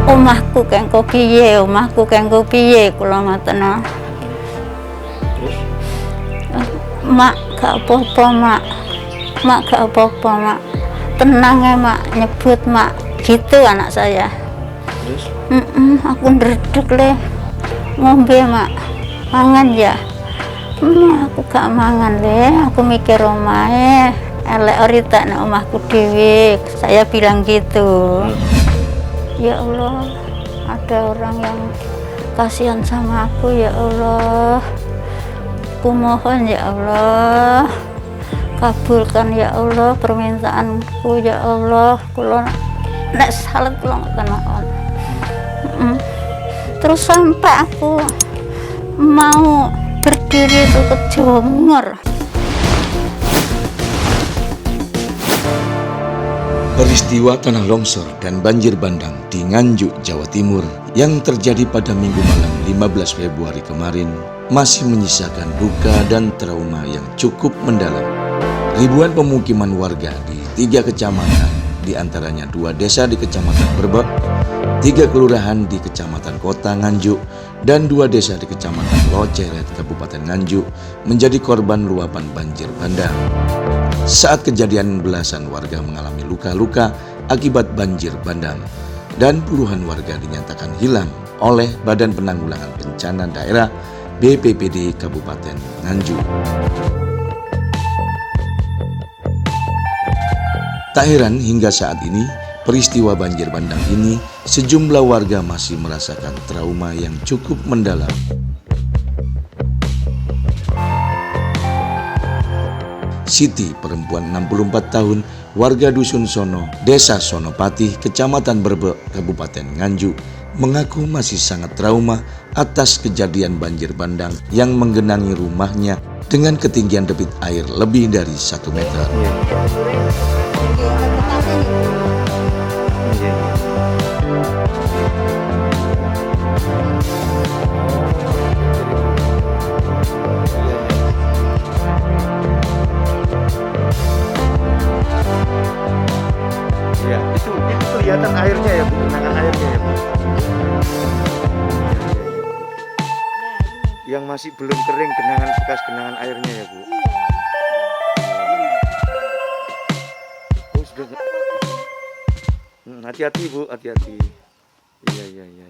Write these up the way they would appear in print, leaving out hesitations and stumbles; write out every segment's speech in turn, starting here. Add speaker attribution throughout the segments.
Speaker 1: Omahku kengko piye, omahku kengko piye kula ngoten.
Speaker 2: Terus
Speaker 1: Mak gak apa-apa, Mak. Mak gak apa-apa, Mak. Tenang ya, Mak, nyebut Mak. Gitu anak saya.
Speaker 2: terus
Speaker 1: Aku ndredeg le. Ngombe, Mak. Mangan ya. Aku gak mangan le, aku mikir omahe. Elek orita nek omahku dhewe. Saya bilang gitu. Ya Allah, ada orang yang kasihan sama aku ya Allah. Aku mohon ya Allah, kabulkan ya Allah permintaanku ya Allah. Kula nek salah kula ngoten mawon. Terus sampai aku mau berdiri itu kejongor.
Speaker 3: Peristiwa tanah longsor dan banjir bandang di Nganjuk, Jawa Timur yang terjadi pada Minggu malam 15 Februari kemarin masih menyisakan duka dan trauma yang cukup mendalam. Ribuan pemukiman warga di 3 kecamatan, di antaranya 2 desa di Kecamatan Berbek, 3 kelurahan di Kecamatan Kota Nganjuk, dan 2 desa di Kecamatan Loceret, Kabupaten Nganjuk menjadi korban luapan banjir bandang. Saat kejadian, belasan warga mengalami luka-luka akibat banjir bandang dan puluhan warga dinyatakan hilang oleh Badan Penanggulangan Bencana Daerah BPBD Kabupaten Nganjuk. Tak heran hingga saat ini peristiwa banjir bandang ini sejumlah warga masih merasakan trauma yang cukup mendalam. Siti, perempuan 64 tahun, warga Dusun Sono, Desa Sonopatih, Kecamatan Berbek, Kabupaten Nganjuk, mengaku masih sangat trauma atas kejadian banjir bandang yang menggenangi rumahnya dengan ketinggian debit air lebih dari 1 meter.
Speaker 2: ya itu kelihatan airnya ya Bu, genangan airnya ya Bu. Yang masih belum kering genangan, bekas genangan airnya ya Bu. Oh sudah. Hati-hati Bu, hati-hati. Iya. Iya.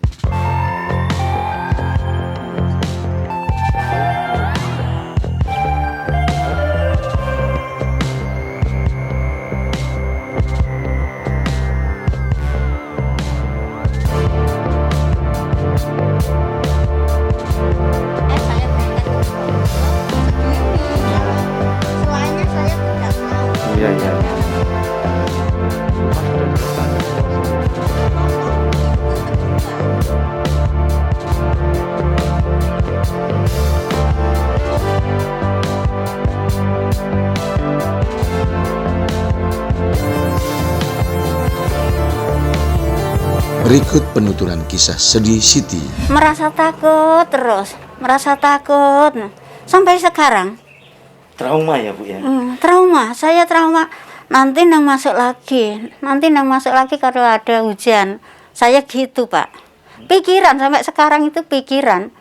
Speaker 3: Berikut penuturan kisah sedih Siti.
Speaker 1: Merasa takut terus, merasa takut sampai sekarang.
Speaker 2: Trauma ya Bu ya.
Speaker 1: Trauma, saya trauma. Nanti nang masuk lagi kalau ada hujan. Saya gitu Pak. Pikiran sampai sekarang itu pikiran.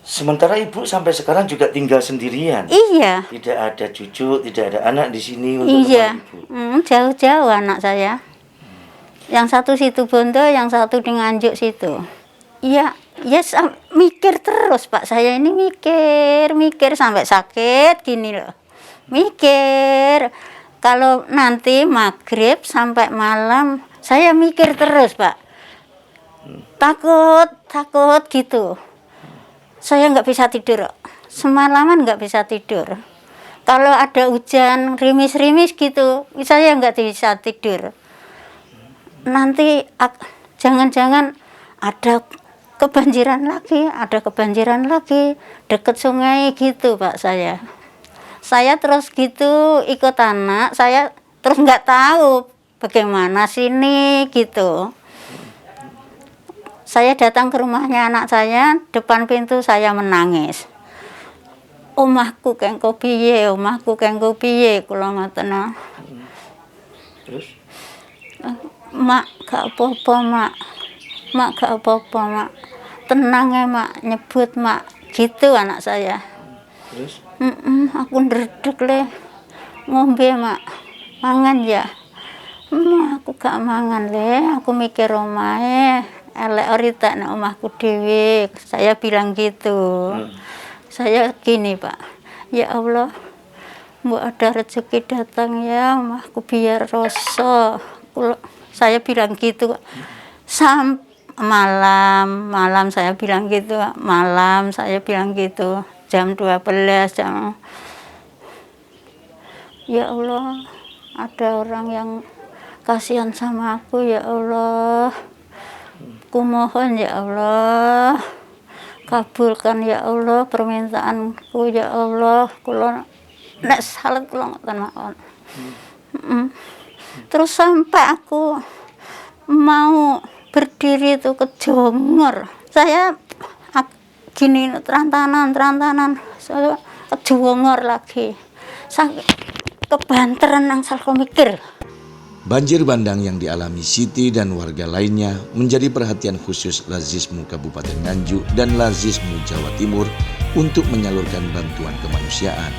Speaker 2: Sementara Ibu sampai sekarang juga tinggal sendirian.
Speaker 1: Iya.
Speaker 2: Tidak ada cucu, tidak ada anak di sini untuk
Speaker 1: Iya.
Speaker 2: tempat Ibu.
Speaker 1: Jauh-jauh anak saya. Yang satu situ Bondo, yang satu di Nganjuk situ. Iya, mikir terus Pak. Saya ini mikir sampai sakit gini loh. Mikir. Kalau nanti maghrib sampai malam, saya mikir terus Pak. Takut gitu. Saya nggak bisa tidur. Semalaman nggak bisa tidur. Kalau ada hujan, rimis-rimis gitu, saya nggak bisa tidur. Nanti jangan-jangan ada kebanjiran lagi deket sungai gitu Pak saya. Saya terus gitu ikut anak, saya terus nggak tahu bagaimana sini gitu. Saya datang ke rumahnya anak saya, depan pintu saya menangis. Omahku kengko piye kula ngoten.
Speaker 2: Terus
Speaker 1: Mak, gak apa-apa, Mak. Mak, gak apa-apa, Mak. Tenang ya, Mak. Nyebut, Mak. Gitu anak saya.
Speaker 2: Terus?
Speaker 1: Aku ndredeg le. Ngombe, Mak. Mangan ya. Aku gak mangan le. Aku mikir omahe. Elek orita nek omahku dhewe. Saya bilang gitu. Saya gini, Pak. Ya Allah, mbok ada rezeki datang ya, omahku biar rasa. Saya bilang gitu. Malam saya bilang gitu, malam saya bilang gitu, jam 12 jam. Ya Allah, ada orang yang kasihan sama aku ya Allah. Ku mohon ya Allah, kabulkan ya Allah permintaanku ya Allah. Kula nek salat kula ngoten mawon. Terus sampai aku mau berdiri itu kejongor. Saya gini terantanan, saya kejongor lagi. Saya kebanteran nang salko mikir.
Speaker 3: Banjir bandang yang dialami Siti dan warga lainnya menjadi perhatian khusus Lazismu Kabupaten Nganjuk dan Lazismu Jawa Timur untuk menyalurkan bantuan kemanusiaan.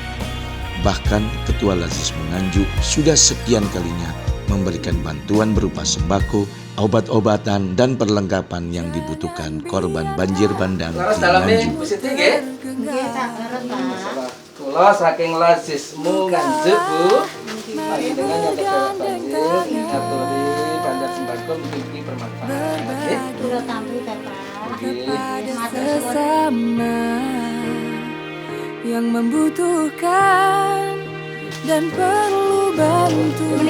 Speaker 3: Bahkan Ketua Lazismu Nganjuk sudah sekian kalinya memberikan bantuan berupa sembako, obat-obatan, dan perlengkapan yang dibutuhkan korban banjir bandang di Nganjuk.
Speaker 4: Kula saking Lazismu Nganjuk, Bu. Lagi dengan yang terkena banjir, aturi bandar sembako memiliki bermanfaat.
Speaker 5: Sesama yang membutuhkan dan perlu bantu.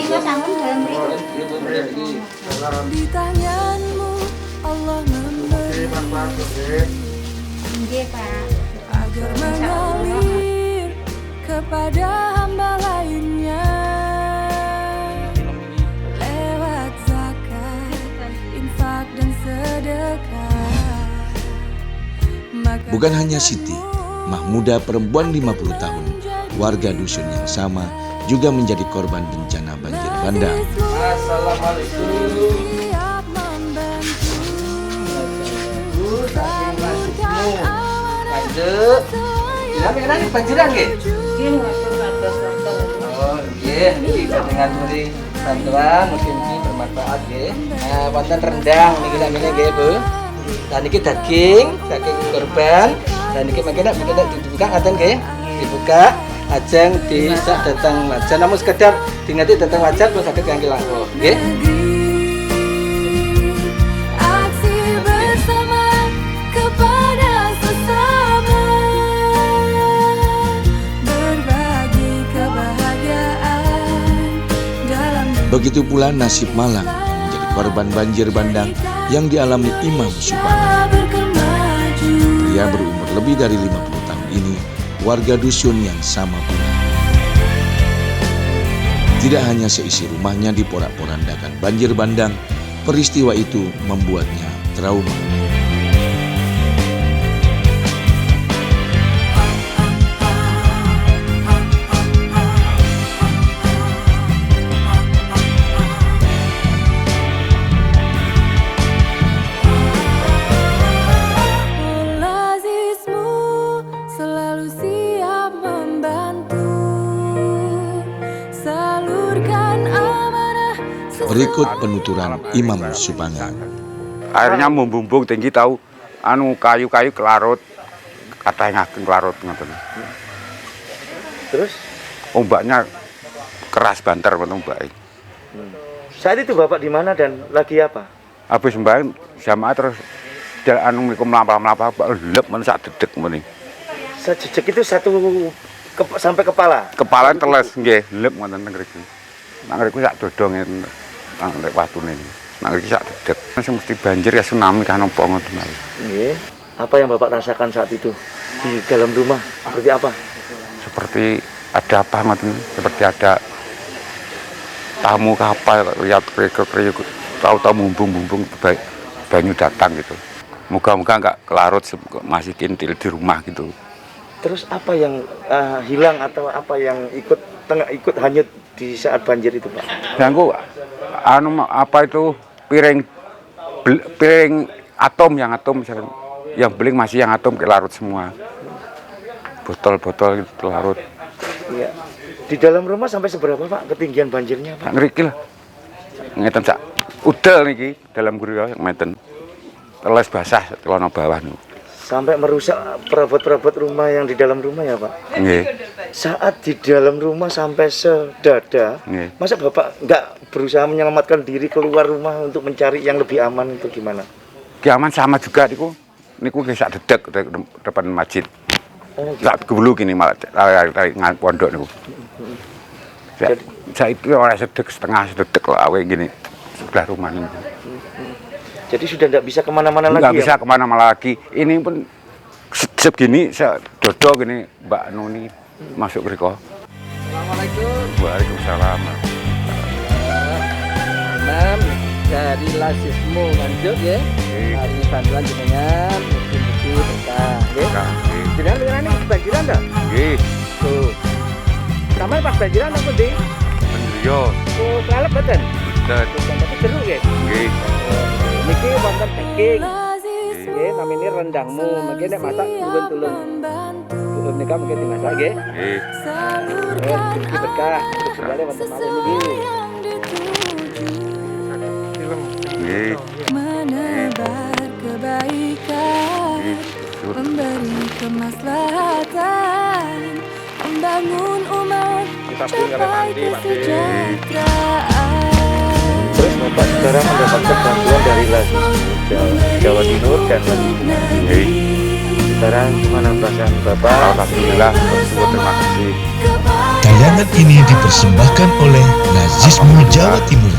Speaker 5: Di tanganmu Allah memberi agar mengalir kepada hamba lainnya lewat zakat, infak dan sedekah.
Speaker 3: Bukan hanya Siti, Mahmuda perempuan 50 tahun, warga dusun yang sama juga menjadi korban bencana banjir bandang.
Speaker 4: Assalamualaikum. Lanjut. Kenapa banjiran nggih? Oh, nggih. Dengan beri bantuan mungkin ini bermanfaat nggih. Nah, wonten rendang niki namine nggih, Bu. Dan niki daging kurban. Dan niki mangkene dibuka ngaten nggih. Dibuka ajeng bisa datang wajan, namun sekedar dingati datang wajan terus sakit kangge lawuh nggih.
Speaker 5: Aksi bersama kepada sesama, berbagi kebahagiaan dalam.
Speaker 3: Begitu pula nasib Malang yang menjadi korban banjir bandang yang dialami Imam Supana. Pria berumur lebih dari 50 tahun ini warga dusun yang sama pula. Tidak hanya seisi rumahnya diporak-porandakan banjir bandang, peristiwa itu membuatnya trauma. Berikut penuturan Imam Supana.
Speaker 6: Airnya membumbung tinggi tahu, kayu-kayu kelarut, katanya ngageng kelarut ngoten.
Speaker 2: Terus?
Speaker 6: Ombaknya keras banter ombaknya.
Speaker 2: Saat itu Bapak di mana dan lagi apa?
Speaker 6: Habis sembahyang jamaah terus jalan melampah lep men sak dedek meni.
Speaker 2: Sejejek itu sampai kepala.
Speaker 6: Kepala teles nggih, lep ngoten ngriki. Nang ngriki sak dodonge nang nek watune. Nang ngriki sak dedek. Sing mesti banjir ya tsunami kan opo ngoten ae.
Speaker 2: Nggih. Apa yang Bapak rasakan saat itu di dalam rumah? Seperti apa?
Speaker 6: Seperti ada apa ngoten, seperti ada tamu kapal lihat kriuk-kriuk tahu-tahu bumbung-bumbung banyu datang gitu. Moga-moga enggak kelarut masih kintil di rumah gitu.
Speaker 2: Terus apa yang hilang atau apa yang ikut hanyut di saat banjir itu, Pak?
Speaker 6: Yang apa itu piring atom misalkan, yang beling masih yang atom larut semua. Botol-botol itu larut.
Speaker 2: Iya. Di dalam rumah sampai seberapa Pak ketinggian banjirnya Pak?
Speaker 6: Sak ngriki lah. Ngeten sak udel niki dalam griya ngeten. Teles basah celana bawah niku.
Speaker 2: Sampai merusak perabot-perabot rumah yang di dalam rumah ya Pak?
Speaker 6: Nggih.
Speaker 2: Saat di dalam rumah sampai sedada,
Speaker 6: Nggih.
Speaker 2: masa Bapak nggak berusaha menyelamatkan diri keluar rumah untuk mencari yang lebih aman itu gimana?
Speaker 6: Ki aman sama juga niku. Niku nggih sak dedek depan masjid.
Speaker 2: Oh, gitu.
Speaker 6: Sak gebulu gini malah tarik pondok niku. Saya itu orang setengah sedek lah awe gini sebelah rumah ini.
Speaker 2: Jadi sudah tidak bisa kemana-mana lagi.
Speaker 6: Nggak bisa
Speaker 2: ya?
Speaker 6: kemana-mana lagi. Ini pun segini saya dodok gini Mbak Nuni masuk ke riko.
Speaker 4: Assalamualaikum.
Speaker 6: Waalaikumsalam.
Speaker 4: Mam dari Lasismu lanjut ya. Hari bantuan jenengan mungkin berkah. Nggih. Jenengan lurane banjiran ta?
Speaker 6: Nggih.
Speaker 4: Tuh. Sampeyan pas banjiran apa ndi?
Speaker 6: Pendiriyo.
Speaker 4: Oh, kelelep boten?
Speaker 6: Boten.
Speaker 4: Tapi jeruk nggih.
Speaker 6: Nggih.
Speaker 4: Niki wonten daging. Nggih, namine rendangmu. Mungkin nek masak nuwun tulung. Tulung nika mungkin dimasak nggih.
Speaker 6: Nggih.
Speaker 4: Iki berkah. Segale wonten malih niki.
Speaker 6: Nggih.
Speaker 5: Menebar kebaikan, memberi kemaslahatan, membangun umat, capai kesejahteraan.
Speaker 2: Terus Bapak sekarang mendapatkan bantuan dari Jawa Timur dan
Speaker 6: Nggih.
Speaker 2: sekarang gimana perasaan Bapak?
Speaker 6: Alhamdulillah, bersyukur, terima kasih.
Speaker 3: Tayangan ini dipersembahkan oleh Nazismu Jawa Timur,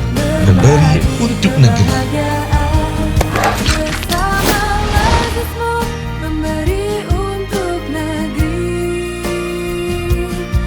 Speaker 3: memberi untuk negara.